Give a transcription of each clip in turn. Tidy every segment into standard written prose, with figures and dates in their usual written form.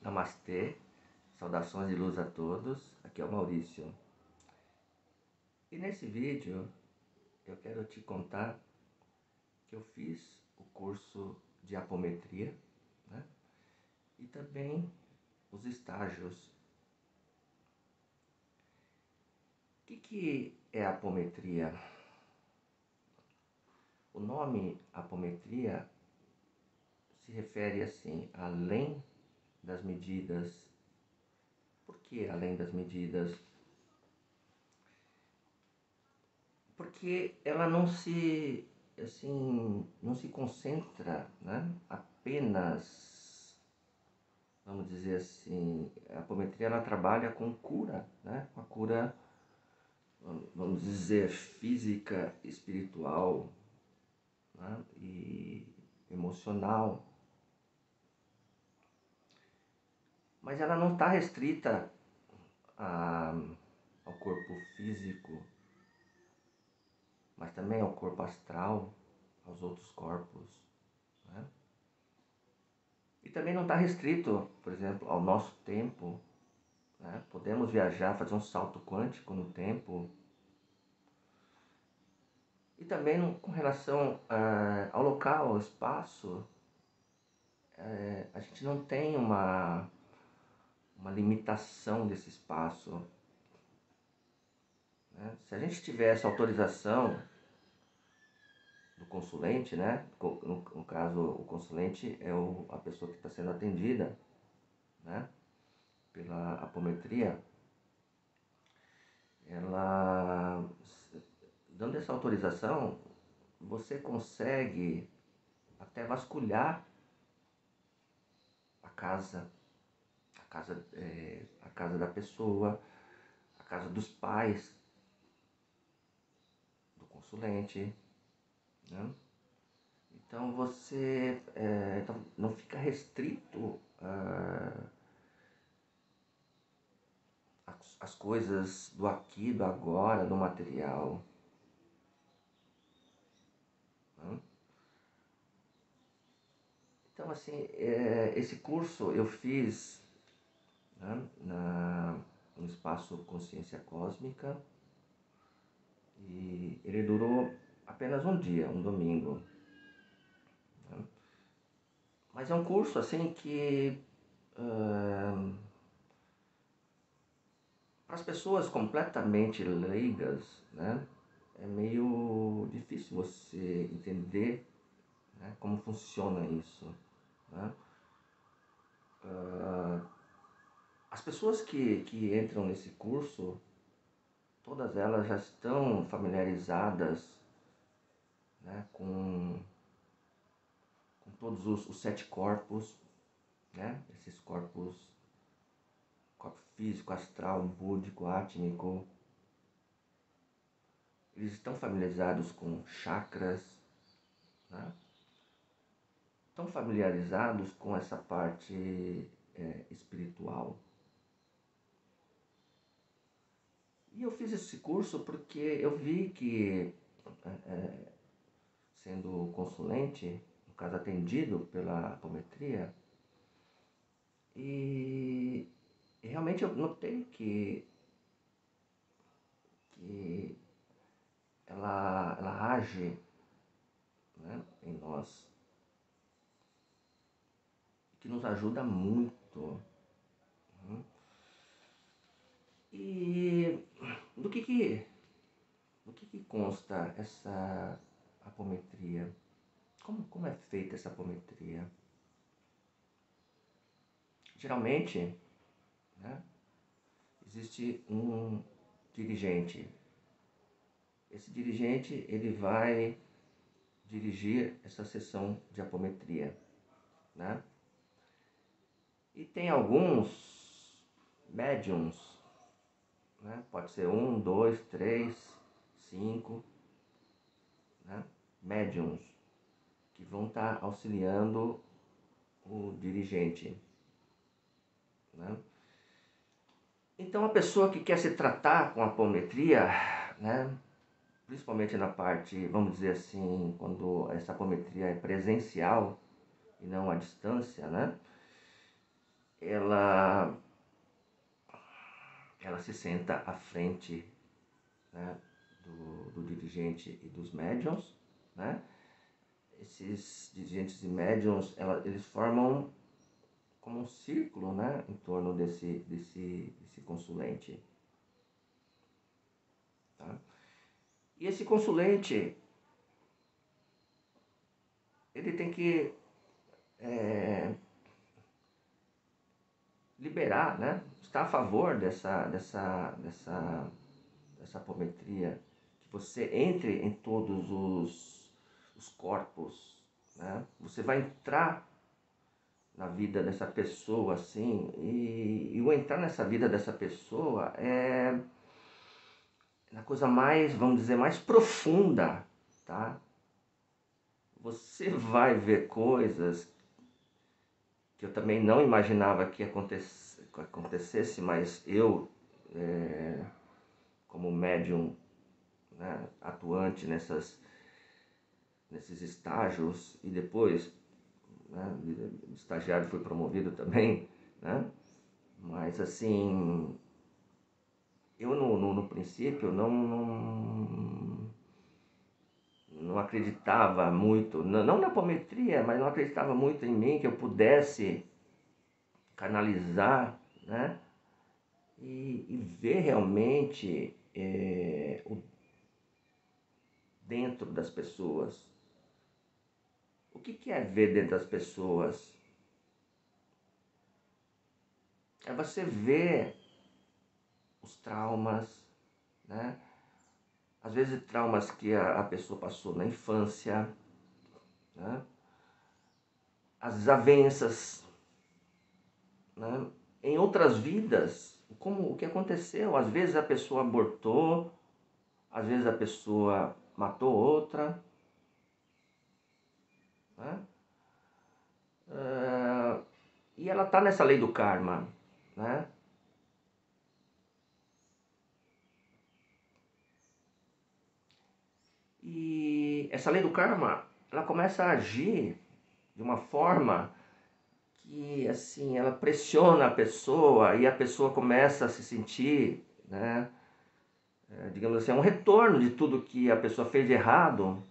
Namastê, saudações de luz a todos, aqui é o Maurício. E nesse vídeo eu quero te contar que eu fiz o curso de apometria, né? E também os estágios. O que é apometria? O nome apometria se refere assim, além das medidas. Por que além das medidas? Porque ela não se concentra, né, apenas, vamos dizer assim, a apometria ela trabalha com cura, né, com a cura, vamos dizer, física, espiritual, né, e emocional. Mas ela não está restrita ao corpo físico, mas também ao corpo astral, aos outros corpos, né? E também não está restrito, por exemplo, ao nosso tempo, né? Podemos viajar, fazer um salto quântico no tempo. E também com relação ao local, ao espaço, a gente não tem uma limitação desse espaço, né? Se a gente tivesse autorização do consulente, né? No caso, o consulente é a pessoa que está sendo atendida, né, pela apometria. Ela, dando essa autorização, você consegue até vasculhar a casa, a casa da pessoa, a casa dos pais do consulente, né? Então você não fica restrito às coisas do aqui, do agora, do material, né? Então assim, esse curso eu fiz, né, no espaço Consciência Cósmica, e ele durou apenas um dia, um domingo, né? Mas é um curso assim que para as pessoas completamente leigas, né, é meio difícil você entender, né, como funciona isso, né? As pessoas que entram nesse curso, todas elas já estão familiarizadas, né, com todos os 7 corpos, né, esses corpos, corpo físico, astral, búdico, átmico. Eles estão familiarizados com chakras, né? Estão familiarizados com essa parte espiritual. E eu fiz esse curso porque eu vi que, sendo consulente, no caso atendido pela apometria, e realmente eu notei que ela age, né, em nós, que nos ajuda muito. E do que consta essa apometria? Como é feita essa apometria? Geralmente, né, existe um dirigente. Esse dirigente ele vai dirigir essa sessão de apometria, né? E tem alguns médiums, né? Pode ser 1, 2, 3, 5, né, médiums que vão estar auxiliando o dirigente, né? Então a pessoa que quer se tratar com apometria, né, principalmente na parte, vamos dizer assim, quando essa apometria é presencial e não à distância, né, ela se senta à frente, né, do dirigente e dos médiums, né? Esses dirigentes e médiums, eles formam como um círculo, né, em torno desse consulente. Tá? E esse consulente, ele tem que liberar, né, estar a favor dessa apometria, que você entre em todos os corpos, né? Você vai entrar na vida dessa pessoa, assim, e o entrar nessa vida dessa pessoa é a coisa mais, vamos dizer, mais profunda, tá? Você vai ver coisas que eu também não imaginava que acontecesse, mas eu, como médium, né, atuante nesses estágios, e depois, né, estagiário, foi promovido também, né? Mas assim, eu no princípio não acreditava muito, não na apometria, mas não acreditava muito em mim, que eu pudesse canalizar, né? E ver realmente dentro das pessoas. O que é ver dentro das pessoas? É você ver os traumas, né? Às vezes traumas que a pessoa passou na infância, né? As desavenças, né? Em outras vidas, o que aconteceu. Às vezes a pessoa abortou, às vezes a pessoa matou outra, né? E ela está nessa lei do karma, né? E essa lei do karma, ela começa a agir de uma forma que, assim, ela pressiona a pessoa e a pessoa começa a se sentir, né, digamos assim, é um retorno de tudo que a pessoa fez de errado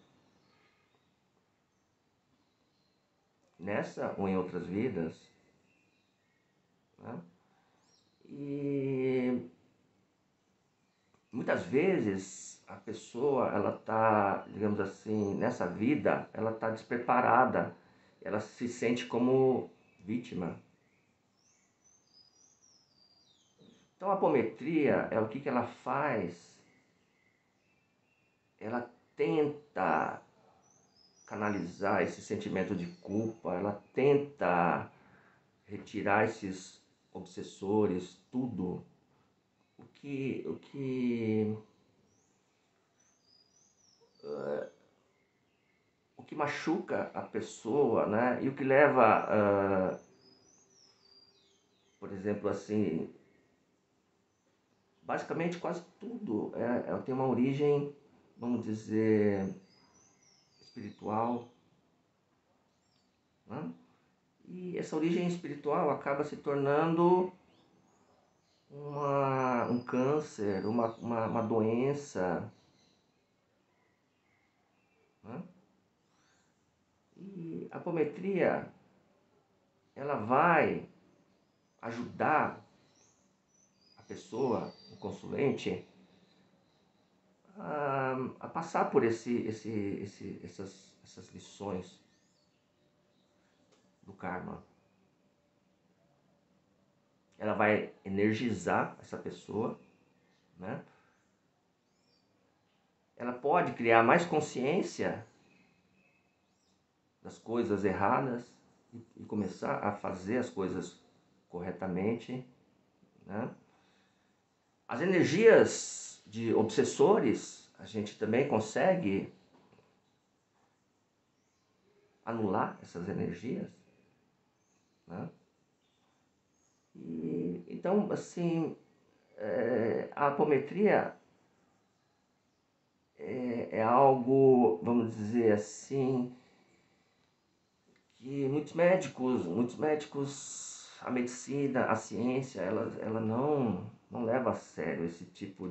nessa ou em outras vidas, né? E muitas vezes a pessoa, ela tá, digamos assim, nessa vida, ela tá despreparada, ela se sente como vítima. Então a apometria é o que ela faz? Ela tenta canalizar esse sentimento de culpa, ela tenta retirar esses obsessores, tudo o que machuca a pessoa, né? E o que leva, por exemplo, assim, basicamente quase tudo tem uma origem, vamos dizer, espiritual, né? E essa origem espiritual acaba se tornando um câncer, uma doença, né? E a apometria, ela vai ajudar a pessoa, o consulente, a passar por essas lições do karma. Ela vai energizar essa pessoa, né? Ela pode criar mais consciência das coisas erradas e começar a fazer as coisas corretamente, né? As energias de obsessores, a gente também consegue anular essas energias, né? E, então, assim, a apometria é algo, vamos dizer assim, que muitos médicos a medicina, a ciência, ela não leva a sério esse tipo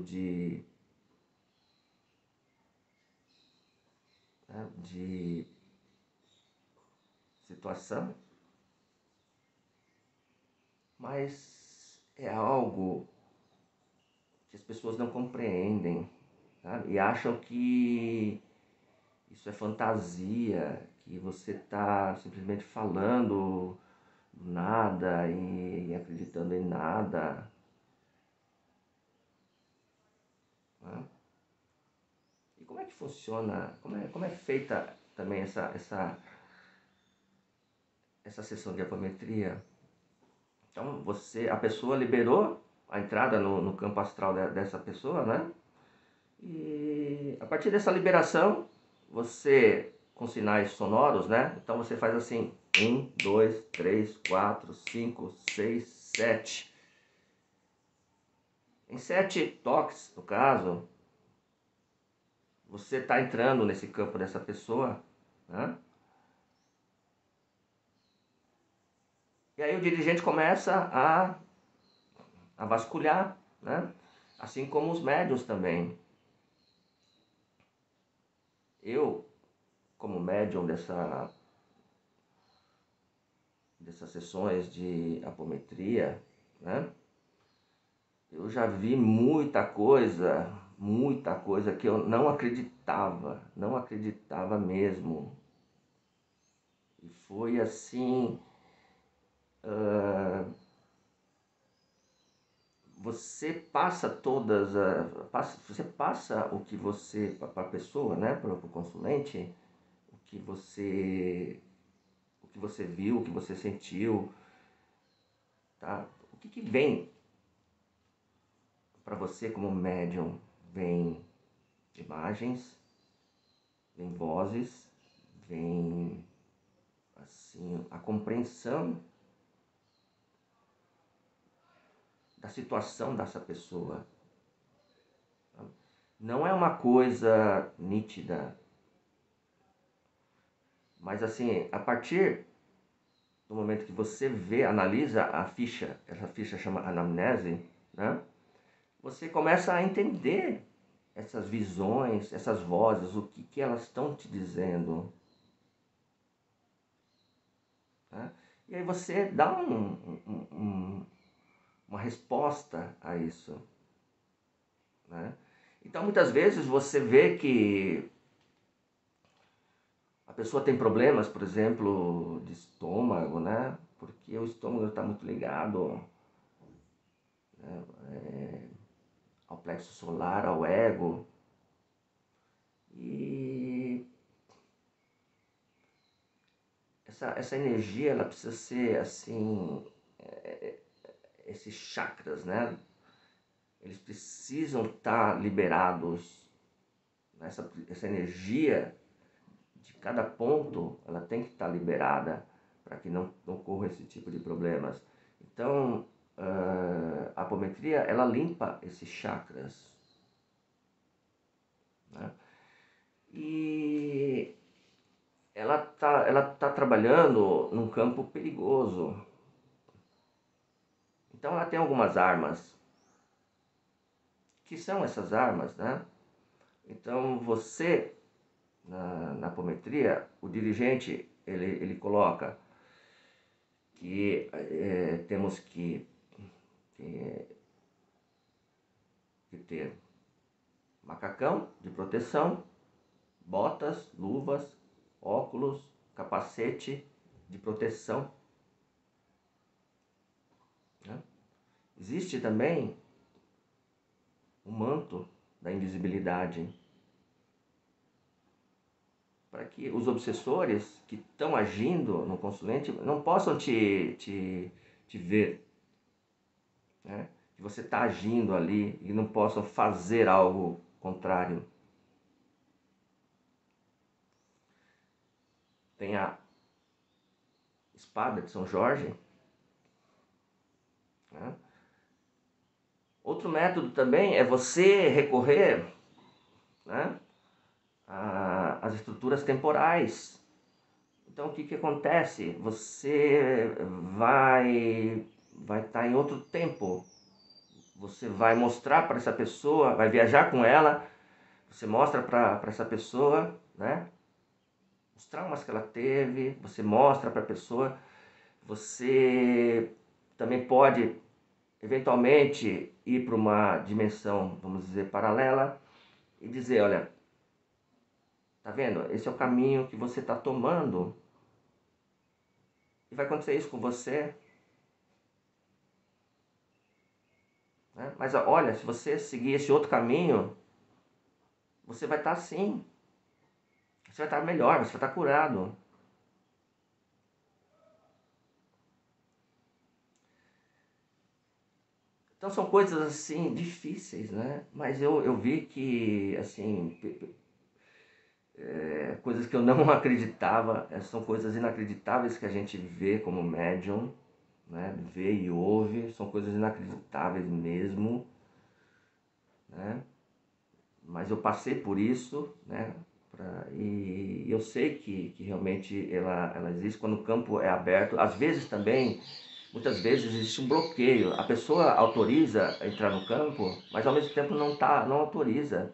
né, de situação, mas é algo que as pessoas não compreendem, sabe? E acham que isso é fantasia, que você está simplesmente falando nada e acreditando em nada, né? E como é que funciona, como é feita também essa sessão de apometria? Então a pessoa liberou a entrada no campo astral dessa pessoa, né? E a partir dessa liberação, você, com sinais sonoros, né? Então você faz assim, 1, 2, 3, 4, 5, 6, 7. Em 7 toques, no caso, você está entrando nesse campo dessa pessoa, né? E aí o dirigente começa a vasculhar, né? Assim como os médiuns também. Eu, como médium dessas sessões de apometria, né? Eu já vi muita coisa que eu não acreditava mesmo. E foi assim, você passa você passa o que você, para a pessoa, né, para o consulente, o que você, o que você viu, o que você sentiu, tá? O que vem para você como médium? Vem imagens, vem vozes, vem assim a compreensão da situação dessa pessoa. Não é uma coisa nítida, mas assim, a partir do momento que você vê, analisa a ficha, essa ficha chama anamnese, né? Você começa a entender essas visões, essas vozes, o que elas estão te dizendo, né? E aí você dá uma resposta a isso, né? Então muitas vezes você vê que a pessoa tem problemas, por exemplo, de estômago, né? Porque o estômago está muito ligado, né, ao plexo solar, ao ego. E essa energia, ela precisa ser assim, esses chakras, né? Eles precisam estar liberados. Essa energia de cada ponto, ela tem que estar liberada para que não ocorra esse tipo de problemas. Então, a apometria, ela limpa esses chakras, né? E ela tá trabalhando num campo perigoso. Então ela tem algumas armas. Que são essas armas, né? Então você, na apometria, o dirigente, ele coloca que temos que, que ter macacão de proteção, botas, luvas, óculos, capacete de proteção, né? Existe também o manto da invisibilidade, para que os obsessores que estão agindo no consulente não possam te ver, né? Que você está agindo ali e não possam fazer algo contrário. Tem a espada de São Jorge, né? Outro método também é você recorrer, né, às estruturas temporais Então o que que acontece? Você vai estar em outro tempo. Você vai mostrar para essa pessoa, vai viajar com ela, você mostra para essa pessoa, né? Os traumas que ela teve, você mostra para a pessoa. Você também pode eventualmente ir para uma dimensão, vamos dizer, paralela e dizer, olha, tá vendo? Esse é o caminho que você está tomando e vai acontecer isso com você, né? Mas olha, se você seguir esse outro caminho, você vai estar assim, você vai estar melhor, você vai estar curado. Então são coisas assim difíceis, né? Mas eu vi que assim coisas que eu não acreditava, são coisas inacreditáveis que a gente vê como médium, né? Vê e ouve, são coisas inacreditáveis mesmo, né? Mas eu passei por isso, né? E eu sei que realmente ela existe quando o campo é aberto. Às vezes também, muitas vezes existe um bloqueio. A pessoa autoriza a entrar no campo, mas ao mesmo tempo não autoriza,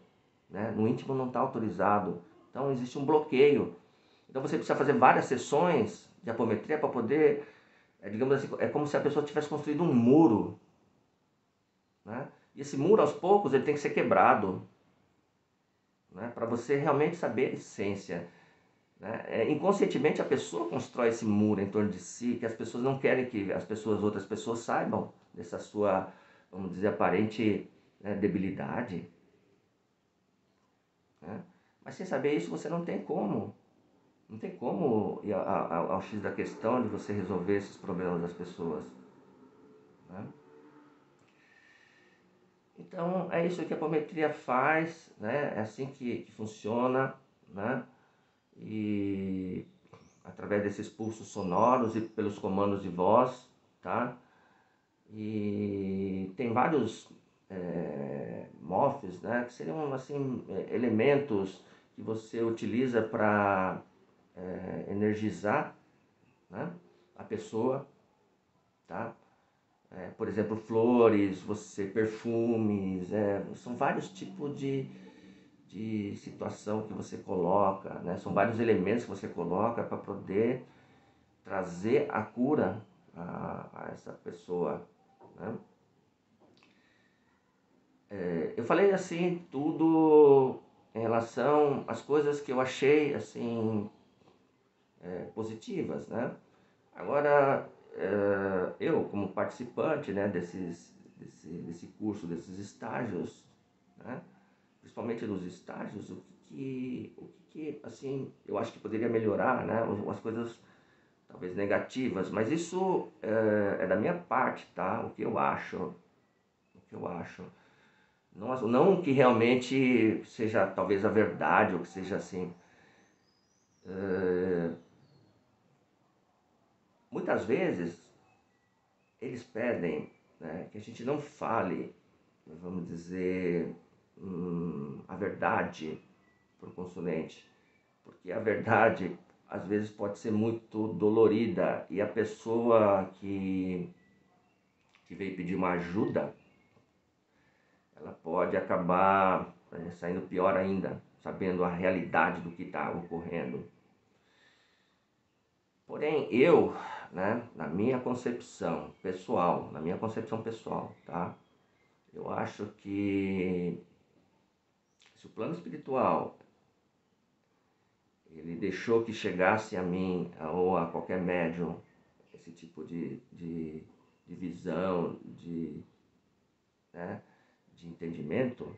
né? No íntimo não está autorizado. Então existe um bloqueio. Então você precisa fazer várias sessões de apometria para poder, digamos assim, é como se a pessoa tivesse construído um muro, né? E esse muro aos poucos ele tem que ser quebrado, né? Para você realmente saber a essência, né? Inconscientemente a pessoa constrói esse muro em torno de si, que as pessoas não querem que outras pessoas saibam dessa sua, vamos dizer, aparente, né, debilidade, né? Mas sem saber isso você não tem como. Não tem como ir ao X da questão de você resolver esses problemas das pessoas, né? Então é isso que a apometria faz, né? É assim que funciona, né? E através desses pulsos sonoros e pelos comandos de voz, tá? E tem vários MOFs, né? Que seriam assim elementos que você utiliza para energizar, né, a pessoa, tá? Por exemplo, flores, você perfumes, são vários tipos de situação que você coloca, né? São vários elementos que você coloca para poder trazer a cura a essa pessoa, né? Eu falei assim tudo em relação às coisas que eu achei assim positivas, né? Agora, eu como participante, né, desse curso, desses estágios, né, principalmente nos estágios, o que assim, eu acho que poderia melhorar, né, as coisas talvez negativas, mas isso é da minha parte, tá? O que eu acho. Não que realmente seja talvez a verdade, ou que seja assim. Muitas vezes eles pedem, né, que a gente não fale, vamos dizer, a verdade para o consulente, porque a verdade às vezes pode ser muito dolorida e a pessoa que veio pedir uma ajuda, ela pode acabar saindo pior ainda, sabendo a realidade do que está ocorrendo. Porém, eu, né, na minha concepção pessoal, tá? Eu acho que se o plano espiritual ele deixou que chegasse a mim ou a qualquer médium esse tipo de visão, né, de entendimento,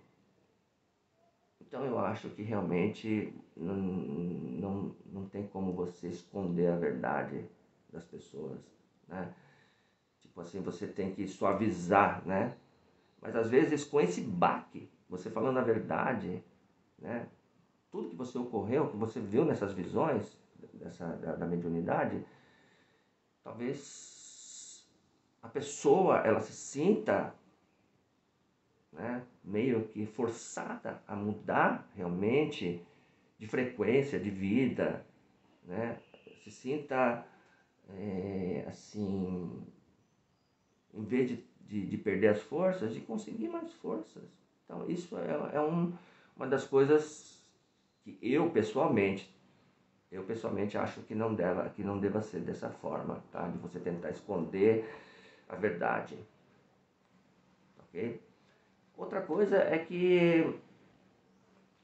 então eu acho que realmente não tem como você esconder a verdade das pessoas, né? Tipo assim, você tem que suavizar, né? Mas às vezes com esse baque, você falando a verdade, né? Tudo que você ocorreu, que você viu nessas visões da mediunidade, talvez a pessoa ela se sinta, né, meio que forçada a mudar realmente de frequência, de vida, né? se sinta assim, em vez de perder as forças, de conseguir mais forças. Então isso é uma das coisas que eu pessoalmente acho que não deva ser dessa forma, tá? De você tentar esconder a verdade, ok? Outra coisa é que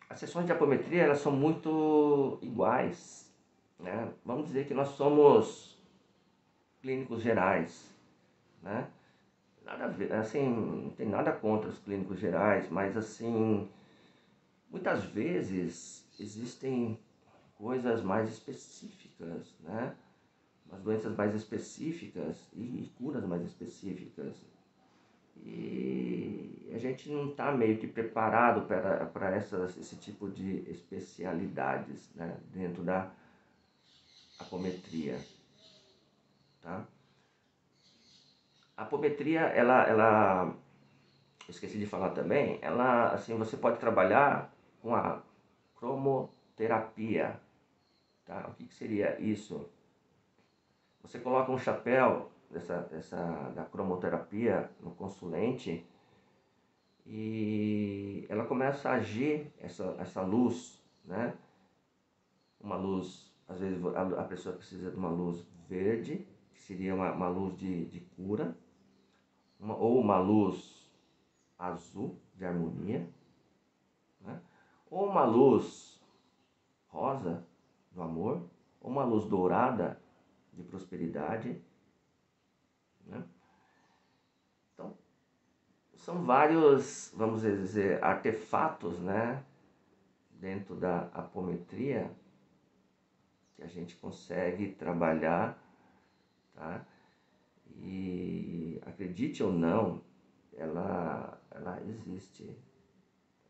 as sessões de apometria, elas são muito iguais, né? Vamos dizer que nós somos clínicos gerais, né? Nada a ver, assim, não tem nada contra os clínicos gerais, mas assim, muitas vezes existem coisas mais específicas, né? As doenças mais específicas e curas mais específicas. E a gente não está meio que preparado para esse tipo de especialidades, né? Dentro da apometria, tá? A apometria, ela esqueci de falar também, ela, assim, você pode trabalhar com a cromoterapia, tá? O que seria isso? Você coloca um chapéu da cromoterapia no consulente e ela começa a agir essa luz, né? Uma luz, às vezes a pessoa precisa de uma luz verde, que seria uma luz de cura, ou uma luz azul, de harmonia, né? Ou uma luz rosa, do amor, ou uma luz dourada, de prosperidade, né? Então, são vários, vamos dizer, artefatos, né, dentro da apometria que a gente consegue trabalhar, tá? E acredite ou não, ela existe,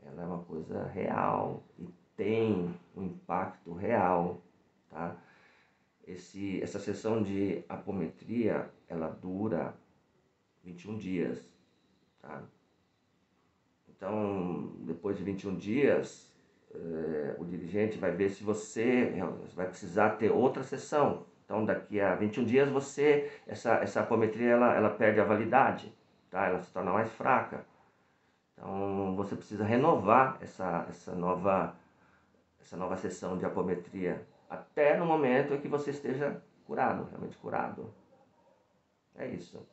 ela é uma coisa real e tem um impacto real, tá? Essa sessão de apometria, ela dura 21 dias, tá? Então, depois de 21 dias, o dirigente vai ver se você vai precisar ter outra sessão. Então, daqui a 21 dias, essa apometria, ela perde a validade, tá? Ela se torna mais fraca. Então, você precisa renovar essa nova sessão de apometria até no momento em que você esteja curado, realmente curado. É isso.